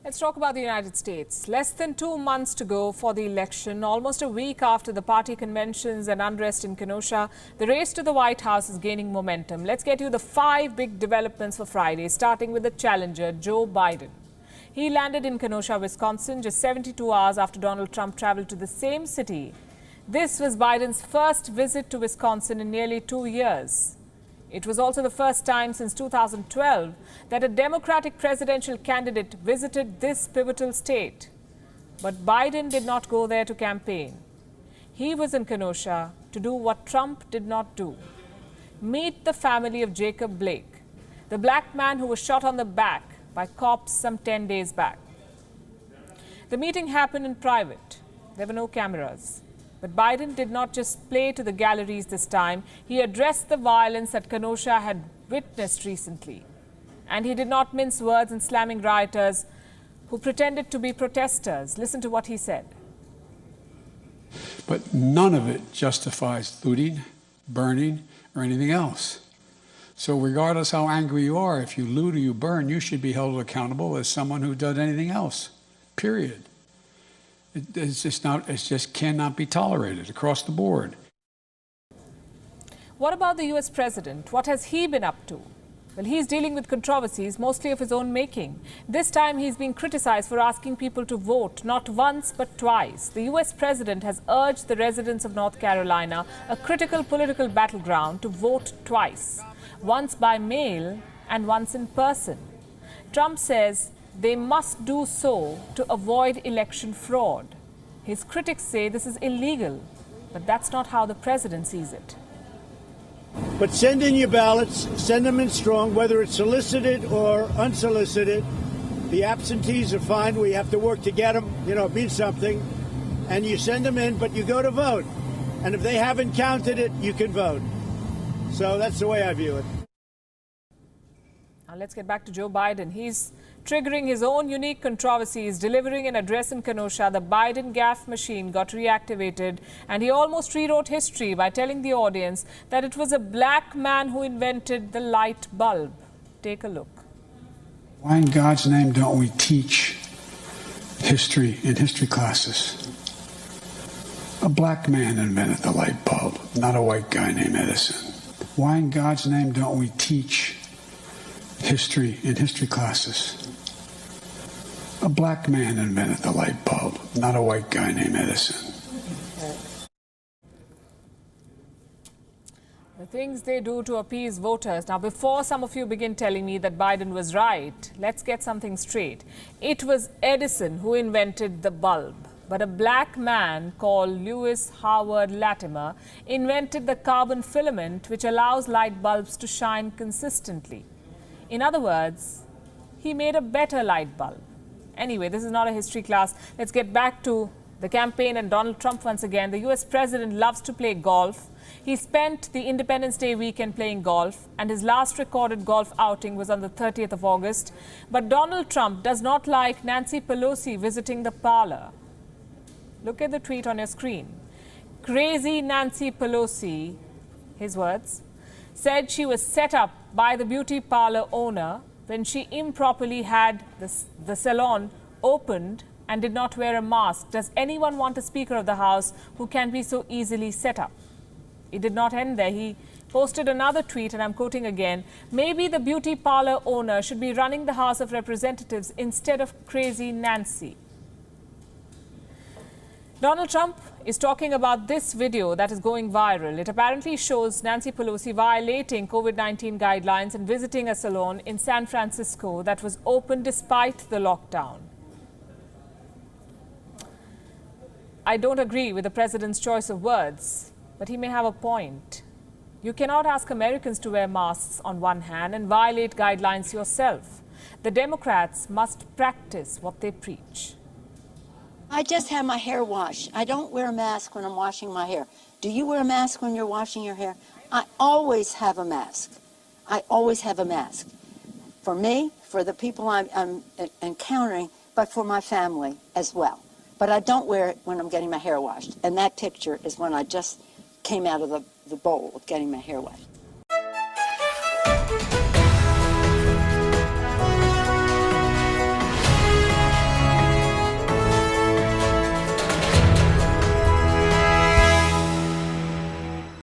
Let's talk about the United States. Less than 2 months to go for the election, almost a week after the party conventions and unrest in Kenosha, the race to the White House is gaining momentum. Let's get you the 5 big developments for Friday, starting with the challenger, Joe Biden. He landed in Kenosha, Wisconsin, just 72 hours after Donald Trump traveled to the same city. This was Biden's first visit to Wisconsin in nearly 2 years. It was also the first time since 2012 that a Democratic presidential candidate visited this pivotal state. But Biden did not go there to campaign. He was in Kenosha to do what Trump did not do: meet the family of Jacob Blake, the black man who was shot on the back by cops some 10 days back. The meeting happened in private. There were no cameras. But Biden did not just play to the galleries this time. He addressed the violence that Kenosha had witnessed recently. And he did not mince words in slamming rioters who pretended to be protesters. Listen to what he said. But none of it justifies looting, burning, or anything else. So regardless how angry you are, if you loot or you burn, you should be held accountable as someone who does anything else, period. It just cannot be tolerated across the board. What about the U.S. president? What has he been up to? Well, he's dealing with controversies, mostly of his own making. This time he's being criticized for asking people to vote, not once but twice. The U.S. president has urged the residents of North Carolina, a critical political battleground, to vote twice, once by mail and once in person. Trump says they must do so to avoid election fraud. His critics say this is illegal, but that's not how the president sees it. But send in your ballots, send them in strong, whether it's solicited or unsolicited. The absentees are fine. We have to work to get them, it means something. And you send them in, but you go to vote. And if they haven't counted it, you can vote. So that's the way I view it. Now let's get back to Joe Biden. He's triggering his own unique controversies. Delivering an address in Kenosha, the Biden gaffe machine got reactivated, and he almost rewrote history by telling the audience that it was a black man who invented the light bulb. Take a look. Why in God's name don't we teach history in history classes? A black man invented the light bulb, not a white guy named Edison. Why in God's name don't we teach history in history classes? A black man invented the light bulb, not a white guy named Edison. The things they do to appease voters. Now, before some of you begin telling me that Biden was right, let's get something straight. It was Edison who invented the bulb, but a black man called Lewis Howard Latimer invented the carbon filament, which allows light bulbs to shine consistently. In other words, he made a better light bulb. Anyway, this is not a history class. Let's get back to the campaign and Donald Trump once again. The U.S. president loves to play golf. He spent the Independence Day weekend playing golf, and his last recorded golf outing was on the 30th of August. But Donald Trump does not like Nancy Pelosi visiting the parlor. Look at the tweet on your screen. Crazy Nancy Pelosi, his words, said she was set up by the beauty parlor owner when she improperly had the salon opened and did not wear a mask. Does anyone want a Speaker of the House who can be so easily set up? It did not end there. He posted another tweet, and I'm quoting again, maybe the beauty parlor owner should be running the House of Representatives instead of Crazy Nancy. Donald Trump is talking about this video that is going viral. It apparently shows Nancy Pelosi violating COVID-19 guidelines and visiting a salon in San Francisco that was open despite the lockdown. I don't agree with the president's choice of words, but he may have a point. You cannot ask Americans to wear masks on one hand and violate guidelines yourself. The Democrats must practice what they preach. I just have my hair washed. I don't wear a mask when I'm washing my hair. Do you wear a mask when you're washing your hair? I always have a mask. I always have a mask. For me, for the people I'm encountering, but for my family as well. But I don't wear it when I'm getting my hair washed. And that picture is when I just came out of the bowl of getting my hair washed.